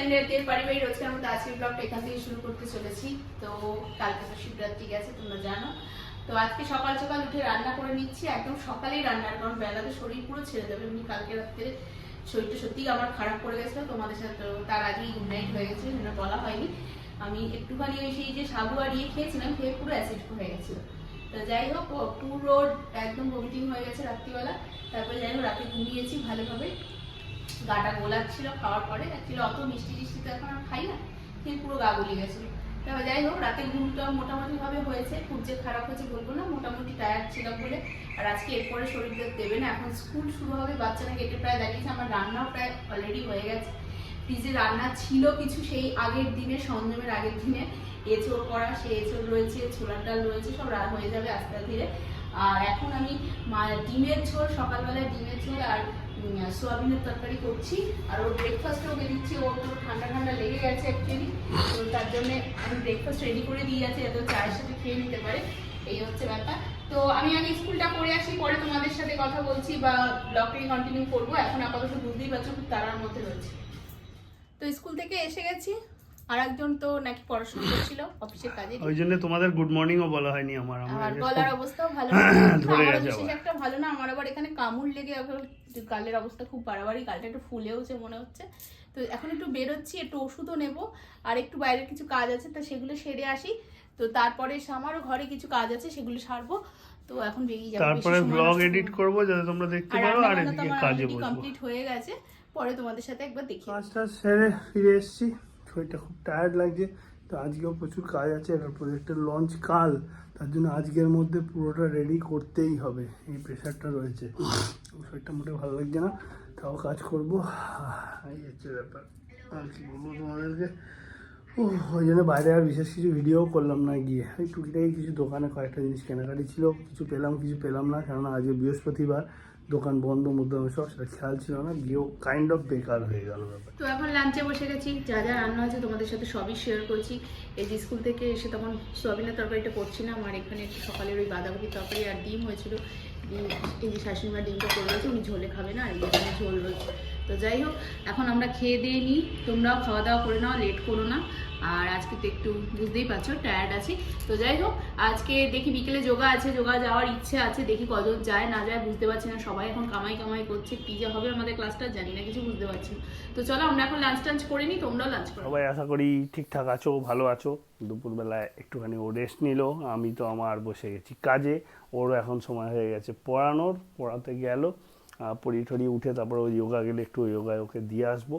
চ্যানেলের পারিবারিক রোজকার মতো আজকের ব্লগটা এখান থেকে শুরু করতে চলেছি। তো কালকে তো শিবরাত্রি গেছে, তোমরা জানো। তো আজকে সকাল সকাল উঠে রান্না করে নিচ্ছি, একদম সকালেই রান্নার, কারণ বেলাতে শরীর পুরো ছেড়ে দেবে। এমনি কালকে রাত্রে শরীরটা সত্যিই আমার খারাপ করে গেছিলো, তোমাদের সাথে তার আগেই গুড নাইট হয়ে গেছে, সেটা বলা হয়নি। আমি একটুখানি ওই সেই যে সাবু আর ইয়ে খেয়েছিলাম, খেয়ে পুরো অ্যাসিড হয়ে গেছিলো। তো যাই হোক, পুরো একদম ভমিটিং হয়ে গেছে রাত্রিবেলা। তারপরে যাই হোক রাতে ঘুমিয়েছি ভালোভাবে, গাটা গোলাচ্ছিল খাওয়ার পরে। অ্যাকচুয়ালি অত মিষ্টি টিষ্টি তো এখন আর খাই না, কিন্তু পুরো গা গলিয়ে গেছিলো। তবে যাই হোক, রাতে ঘুমটা মোটামুটি ভাবে হয়েছে, খুব যে খারাপ হয়েছে বলবো না, মোটামুটি টায়ার্ড ছিলাম বলে। আর আজকে এরপরে শরীর দেবে না, এখন স্কুল শুরু হবে, বাচ্চারা গেটে প্রায় দাঁড়িয়েছে। আমার রান্নাও প্রায় অলরেডি হয়ে গেছে, ফ্রিজে রান্না ছিল কিছু সেই আগের দিনে, সঞ্জমের আগের দিনে। এঁচড় করা, সে এঁচড় রয়েছে, ছোলার ডাল রয়েছে, সব হয়ে যাবে আস্তে ধীরে। আর এখন আমি ডিমের ঝোল, সকালবেলায় ডিমের ঝোল আর সোয়াবিনের তরকারি করছি। আর ওর ব্রেকফাস্টও দিচ্ছি, ওর তো ঠান্ডা ঠান্ডা লেগে গেছে অ্যাকচুয়ালি, তো তার জন্য আমি ব্রেকফাস্ট রেডি করে দিয়ে যাচ্ছি যাতে চায়ের সাথে খেয়ে নিতে পারে। এই হচ্ছে ব্যাপার। তো আমি আগে স্কুলটা করে আসি, পরে তোমাদের সাথে কথা বলছি বা ব্লগটাই কন্টিনিউ করবো। এখন আপাতত বুঝতেই পারছো খুব তাড়ার মধ্যে রয়েছে। তো স্কুল থেকে এসে গেছি, আর একজন তো নাকি পড়াশোনা করছিল অফিসের কাজে, ওই জন্য তোমাদের গুড মর্নিং ও বলা হয়নি আমার। আর গলার অবস্থাও ভালো না, ধরে আমার গেছে বিশেষ একটা ভালো না। আমার আবার এখানে কামড় লেগে গালের অবস্থা খুব বাড়াবাড়ি, গালটা একটু ফুলেওছে মনে হচ্ছে। তো এখন একটু বেরোচ্ছি, একটু ওষুধও নেব, আর একটু বাইরের কিছু কাজ আছে, তো সেগুলো সেরে আসি। তো তারপরে আমারও ঘরে কিছু কাজ আছে, সেগুলো সারবো। তো এখন বেরিয়ে যাবো, তারপরে ব্লগ এডিট করব যাতে তোমরা দেখতে পারো, আর এদিকে কাজে বসবো। কমপ্লিট হয়ে গেছে, পরে তোমাদের সাথে একবার দেখি। কাজটা সেরে ফিরে এসেছি, শরীরটা খুব টায়ার্ড লাগছে। তো আজকেও প্রচুর কাজ আছে, একটা প্রজেক্টের লঞ্চ কাল, তার জন্য আজকের মধ্যে পুরোটা রেডি করতেই হবে, এই প্রেশারটা রয়েছে। শরীরটা মোটে ভালো লাগছে না, তাও কাজ করবো, এই হচ্ছে ব্যাপার। আর কি বলবো তোমাদেরকে, ওই জন্য বাইরে আর বিশেষ কিছু ভিডিও করলাম না গিয়ে। ওই টুকিটাকি কিছু দোকানে কয়েকটা জিনিস কেনাকাটি ছিল, কিছু পেলাম কিছু পেলাম না, কেননা আজকে বৃহস্পতিবার, দোকান বন্ধ মধ্যমে সব, সেটা খেয়াল ছিল না, গিয়েও কাইন্ড অফ বেকার হয়ে গেল ব্যাপার। তো এখন লাঞ্চে বসে গেছি, যা যা রান্না হয়েছে তোমাদের সাথে সবই শেয়ার করছি। এই যে স্কুল থেকে এসে তখন সোয়াবিনের তরকারিটা করছিলাম, আর এখানে একটু সকালের ওই বাঁধাকপির তরকারি আর ডিম হয়েছিল। এই যে শাশুড়িমা ডিমটা করে রয়েছে, উনি ঝোলে খাবে না, আর এই যে ঝোল রয়েছে। তো যাই হোক, এখন আমরা খেয়ে দিয়ে নিই, তোমরাও খাওয়া দাওয়া করে নাও, লেট করো না। আর আজকে তো একটু বুঝতেই পারছো টায়ার্ড আছি। তো যাই হোক, আজকে দেখি বিকেলে যোগা আছে, যোগা যাওয়ার ইচ্ছে আছে, দেখি কজন যায় না যায় বুঝতে পারছি না। সবাই এখন কামাই কামাই করছে, কি যে হবে আমাদের ক্লাসটা জানি না, কিছু বুঝতে পারছি না। তো চলো আমরা এখন লাঞ্চ টাঞ্চ করে নিই, তোমরাও লাঞ্চ করো। সবাই আশা করি ঠিকঠাক আছো, ভালো আছো। দুপুরবেলায় একটুখানি ও রেস্ট নিল, আমি তো আমার বসে গেছি কাজে। ওরও এখন সময় হয়ে গেছে পড়ানোর, পড়াতে গেল, পড়িয়ে টড়িয়ে উঠে তারপর ওই যোগা গেলে একটু যোগায় ওকে দিয়ে আসবো।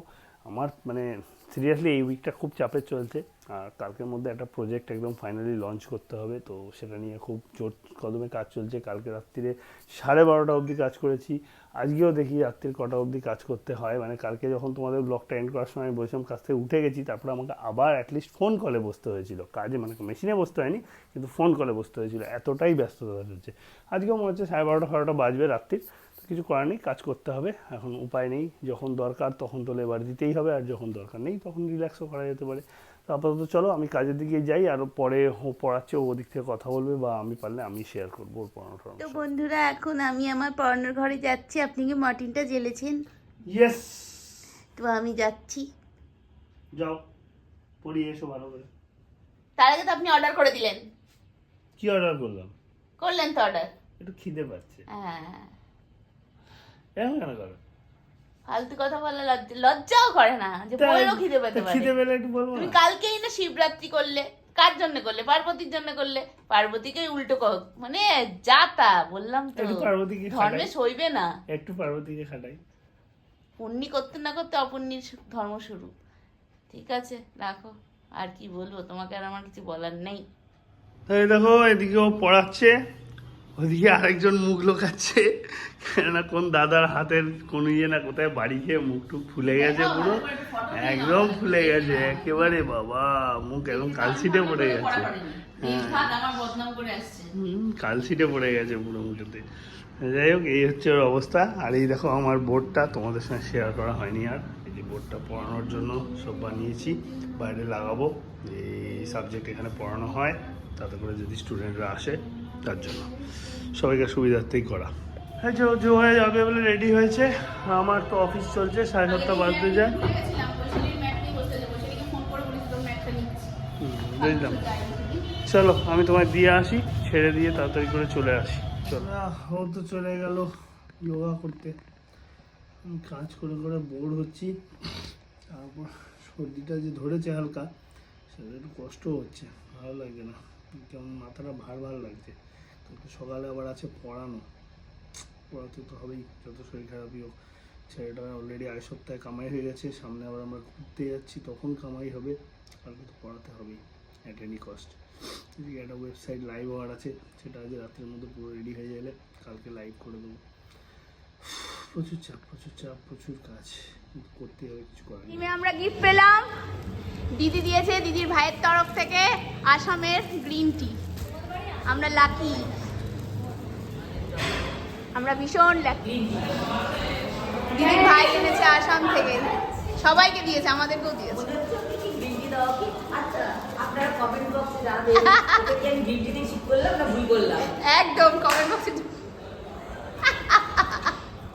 আমার মানে সিরিয়াসলি এই উইকটা খুব চাপের চলছে, আর কালকের মধ্যে একটা প্রজেক্ট একদম ফাইনালি লঞ্চ করতে হবে, তো সেটা নিয়ে খুব জোর কদমে কাজ চলছে। কালকে রাত্রিরে 12:30 অবধি কাজ করেছি, আজকেও দেখি রাত্রির কটা অবধি কাজ করতে হয়। মানে কালকে যখন তোমাদের ব্লগটা এন্ড করার সময় আমি বলছিলাম কাজ থেকে উঠে গেছি, তারপরে আমাকে আবার অ্যাটলিস্ট ফোন কলে বসতে হয়েছিল কাজে, মানে মেশিনে বসতে হয়নি কিন্তু ফোন কলে বসতে হয়েছিল, এতটাই ব্যস্ততা চলছে। আজকেও মনে হচ্ছে 12:30 বাজবে রাত্রির। কিছু করার নেই, কাজ করতে হবে, এখন উপায় নেই। যখন দরকার তখন তো লেবার দিতেই হবে, আর যখন দরকার নেই তখন রিল্যাক্সও করা যেতে পারে। তো আপাতত চলো আমি কাজের দিকে যাই, আর পরে ও পড়াচ্ছে, ও ওদিক থেকে কথা বলবে, বা আমি পারলে আমি শেয়ার করবো ওর পড়ানোটা। তো বন্ধুরা, এখন আমি আমার পড়ানোর ঘরে যাচ্ছি। আপনি কি মর্টিনটা জ্বেলেছেন? ইয়েস, তো আমি যাচ্ছি। যাও পড়িয়ে এসো ভালো করে। তার আগে তো আপনি অর্ডার করে দিলেন। কি অর্ডার করলাম? করলেন তো অর্ডার? একটু খিদে পাচ্ছে। হ্যাঁ, এরকম কেন করো? ফালতু কথা বললে লজ্জাও করে না যে বললো খিদে পেতে পারে। খিদে পেলে একটু বলবো তুমি না? কালকেই না শিবরাত্রি করলে, কার জন্য করলে? পার্বতীর জন্য করলে। পার্বতীকে উল্টো মানে যা তা বললাম তো, একটু পার্বতীকে ধর্মে খাটাই, সইবে না। একটু পার্বতীকে খাটাই। পুণ্যি করতে না করতে অপুণ্যির ধর্ম শুরু। ঠিক আছে, রাখো। আর কি বলবো তোমাকে, আর আমার কিছু বলার নেই। এই দেখো, এদিকে ও পড়াচ্ছে, ওদিকে আরেকজন মুখ লোকাচ্ছে, কেননা কোন দাদার হাতের কোন ইয়ে না কোথায় বাড়ি খেয়ে মুখ টুক ফুলে গেছে, পুরো একদম ফুলে গেছে একেবারে। বাবা, মুখ একদম কালশিটে পড়ে গেছে। কালশিটে পড়ে গেছে পুরো মুখেতে। যাই হোক, এই হচ্ছে ওর অবস্থা। আর এই দেখো আমার বোর্ডটা তোমাদের সঙ্গে শেয়ার করা হয়নি, আর এই যে বোর্ডটা পড়ানোর জন্য সব বানিয়েছি, বাইরে লাগাবো। এই সাবজেক্ট এখানে পড়ানো হয়, তাতে করে যদি স্টুডেন্টরা আসে তার জন্য সবাইকে সুবিধার্থেই করা। হ্যাঁ, যে হয়ে যাবে বলে রেডি হয়েছে। আমার তো অফিস চলছে, 7:30 বাজতে যায়। বুঝলাম। চলো আমি তোমায় দিয়ে আসি, ছেড়ে দিয়ে তাড়াতাড়ি করে চলে আসি। চলো, ও তো চলে গেল যোগা করতে। আমি কাজ করে করে বোর হচ্ছি, তারপর সর্দিটা যে ধরেছে হালকা, সেটা একটু কষ্ট হচ্ছে, ভালো লাগছে না, কেমন মাথাটা ভার ভার লাগছে। তো সকালে আবার আছে পড়ানো, পড়াতে তো হবেই যত শরীর খারাপই হোক। ছেলেটা অলরেডি 2.5 সপ্তাহে কামাই হয়ে গেছে, সামনে আবার আমরা ঘুরতে যাচ্ছি, তখন কামাই হবে, কালকে তো পড়াতে হবেই অ্যাট এনি কস্ট। এদিকে একটা ওয়েবসাইট লাইভ হওয়ার আছে, সেটা আজ রাতের মধ্যে পুরো রেডি হয়ে গেলে কালকে লাইভ করে দেবো। প্রচুর চাপ, প্রচুর কাজ, কিন্তু করতে হবে, কিছু করার নেই। আমরা গিফট পেলাম, দিদি দিয়েছে দিদির ভাইয়ের তরফ থেকে আসামের গ্রিন টি। আমরা লাকি, আমরা ভীষণ লাকি। দিদির ভাই এনেছে আসাম থেকে, সবাইকে দিয়েছে, আমাদেরকেও দিয়েছে। একদম কমেন্ট বক্সে।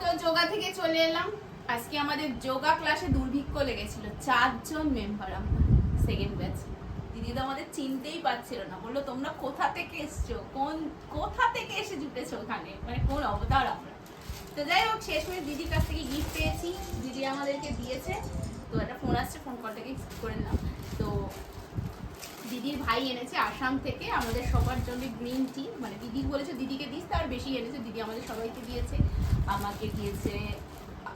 তো যোগা থেকে চলে এলাম। আজকে আমাদের যোগা ক্লাসে দুর্ভিক্ষ লেগেছিল, 4 জন মেম্বার আমরা, সেকেন্ড ব্যাচ। দিদি তো আমাদের চিনতেই পারছিল না, বললো তোমরা কোথা থেকে এসছো, কোথা থেকে এসে জুটেছো ওখানে, মানে কোন অবতার আমরা। তো যাই হোক, শেষমেশ দিদির কাছ থেকে গিফট পেয়েছি, দিদি আমাদেরকে দিয়েছে। তো একটা ফোন আসছে, ফোন কলটাকে করে নিলাম। তো দিদির ভাই এনেছে আসাম থেকে আমাদের সবার জন্য গ্রিন টি, মানে দিদি বলেছে দিদিকে দিস, তার বেশি এনেছে। দিদি আমাদের সবাইকে দিয়েছে, আমাকে দিয়েছে,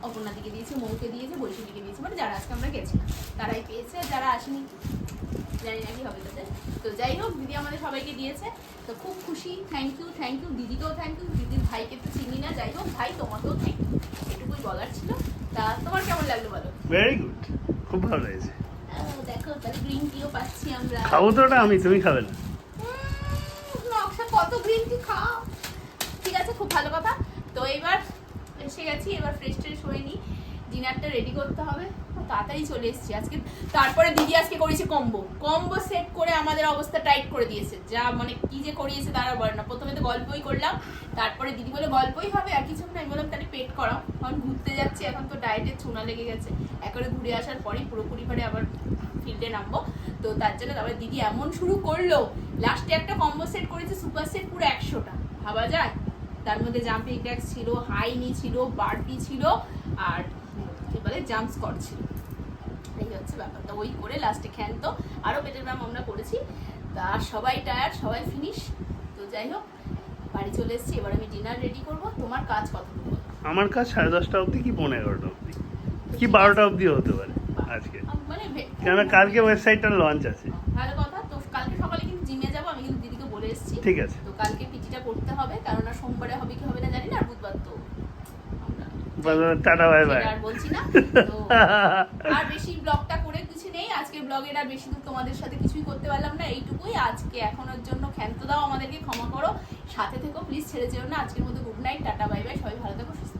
অপর্ণাদিকে দিয়েছে, মৌকে দিয়েছে, বৈশালীকে দিয়েছে, মানে যারা আজকে আমরা গেছি তারাই পেয়েছে, যারা আসেনি জানি না কি হবে তাদের। তো যাই হোক, দিদি আমাদের সবাইকে দিয়েছে, তো খুব খুশি। থ্যাংক ইউ দিদিকেও থ্যাংক ইউ। দিদির ভাইকে তো চিনি না, যাই হোক ভাই তোমাকেও থ্যাংক ইউ, এটুকুই বলার ছিল। তা তোমার কেমন লাগলো বলো? ভেরি গুড, খুব ভালো হয়েছে। দেখো তাহলে গ্রিন টিও পাচ্ছি আমরা। খাবো তো ওটা আমি, তুমি খাবে না? নকশা কত গ্রিন টি খাও, ঠিক আছে, খুব ভালো কথা। তো এবার এসে গেছি, এবার ফ্রেশ ট্রেশ হয়ে নিই, ডিনারটা রেডি করতে হবে। তাড়াতাড়ি চলে এসেছি আজকে। তারপরে দিদি আজকে করেছে কম্বো সেট করে আমাদের অবস্থা টাইট করে দিয়েছে, যা মানে কি যে করিয়েছে তারা বলে না। প্রথমে তো গল্পই করলাম, তারপরে দিদি বলে গল্পই হবে আর কিছু না। আমি বললাম তাহলে পেট করাও, কারণ ঘুরতে যাচ্ছি, এখন তো ডায়েটের চুনা লেগে গেছে। একবারে ঘুরে আসার পরেই পুরোপুরি ভাবে আবার ফিল্ডে নামবো। তো তার জন্য তারপরে দিদি এমন শুরু করলো, লাস্টে একটা কম্বো সেট করেছে, সুপার সেট পুরো 100টা, ভাবা যায়। তার মধ্যে জাম্পিং ট্যাক্স ছিল, হাই নি ছিল, বারপি ছিল, আর কি বলে জাম্প স্কট ছিল। এই হচ্ছে ব্যাপারটা। ওই করে লাস্টে ক্ষান্ত আরও পেটের ব্যায়াম আমরা করেছি। তা সবাই টায়ার্ড, সবাই ফিনিশ। তো যাই হোক, বাড়ি চলে এসেছি, এবার আমি ডিনার রেডি করব। তোমার কাজ কতটুকু? আমার কাজ 10:30টা অবধি কি 11টা অবধি কি 12টা অবধি হতে পারে আজকে, মানে কেন কালকে ওয়েবসাইটটার লঞ্চ আছে। ভালো কথা। তো কালকে সকালে কিন্তু জিমে যাবো, আমি কিন্তু দিদিকে বলে এসেছি। ঠিক আছে। তো কালকে পিটিটা করতে হবে, কারণ আর সোমবারে হবে কি হবে না জানি না, আর বুধবার তো টাটা বাই বাই। আর বলছি না। তো আর বেশি ব্লগটা করে কিছু নেই আজকের ব্লগের, আর বেশি দূর তোমাদের সাথে কিছুই করতে পারলাম না, এইটুকুই আজকে। এখনোর জন্য ক্ষান্ত দাও, আমাদেরকে ক্ষমা করো, সাথে থেকো প্লিজ, ছেড়ে যেও না। আজকের মতো good night, tata bye bye, সবাই ভালো থেকো, সুস্থ